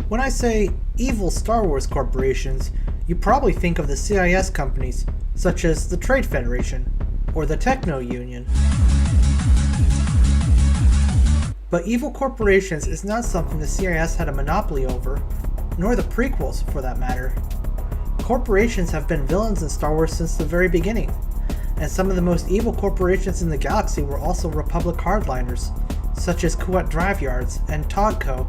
When I say evil Star Wars corporations, you probably think of the CIS companies, such as the Trade Federation or the Techno Union. But evil corporations is not something the CIS had a monopoly over, nor the prequels for that matter. Corporations have been villains in Star Wars since the very beginning, and some of the most evil corporations in the galaxy were also Republic hardliners, such as Kuat Drive Yards and Togco.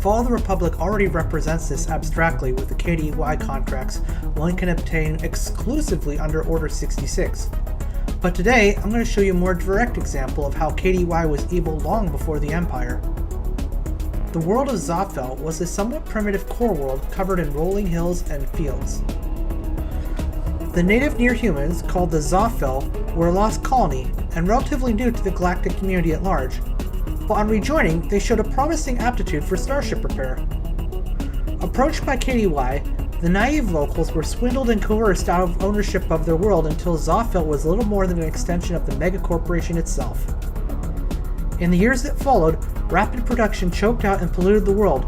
Fall of the Republic already represents this abstractly with the KDY contracts one can obtain exclusively under Order 66. But today, I'm going to show you a more direct example of how KDY was evil long before the Empire. The world of Zafel was a somewhat primitive core world covered in rolling hills and fields. The native near-humans, called the Zafel, were a lost colony and relatively new to the galactic community at large. But on rejoining, they showed a promising aptitude for starship repair. Approached by KDY, the naive locals were swindled and coerced out of ownership of their world until Zafel was little more than an extension of the megacorporation itself. In the years that followed, rapid production choked out and polluted the world,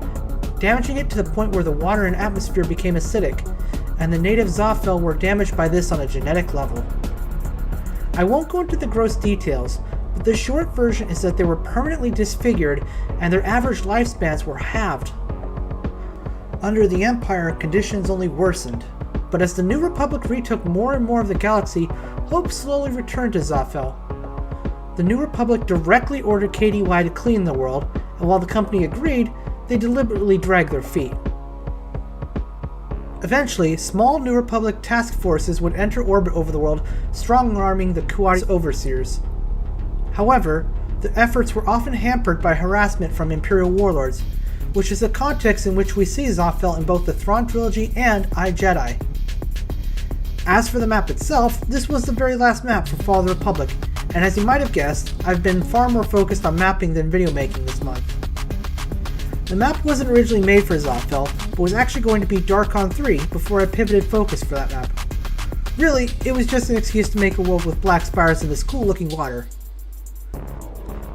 damaging it to the point where the water and atmosphere became acidic, and the native Zafel were damaged by this on a genetic level. I won't go into the gross details, but the short version is that they were permanently disfigured and their average lifespans were halved. Under the Empire, conditions only worsened, but as the New Republic retook more and more of the galaxy, hope slowly returned to Zafel. The New Republic directly ordered KDY to clean the world, and while the company agreed, they deliberately dragged their feet. Eventually, small New Republic task forces would enter orbit over the world, strong-arming the Kuat overseers. However, the efforts were often hampered by harassment from Imperial warlords, which is the context in which we see Zafel in both the Thrawn trilogy and I, Jedi. As for the map itself, this was the very last map for Fall of the Republic, and as you might have guessed, I've been far more focused on mapping than video making this month. The map wasn't originally made for Zafel, but was actually going to be Darkon 3 before I pivoted focus for that map. Really, it was just an excuse to make a world with black spires and this cool looking water.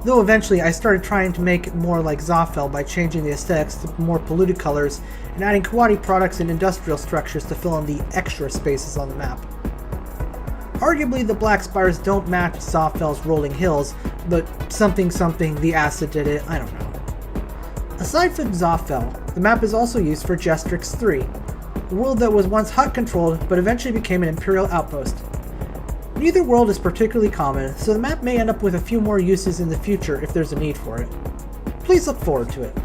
Though eventually I started trying to make it more like Zafel by changing the aesthetics to more polluted colors and adding Kuwati products and industrial structures to fill in the extra spaces on the map. Arguably the black spires don't match Zafel's rolling hills, but something the acid did it, I don't know. Aside from Zafel, the map is also used for Jestrix 3, a world that was once Hutt controlled but eventually became an Imperial outpost. Neither world is particularly common, so the map may end up with a few more uses in the future if there's a need for it. Please look forward to it.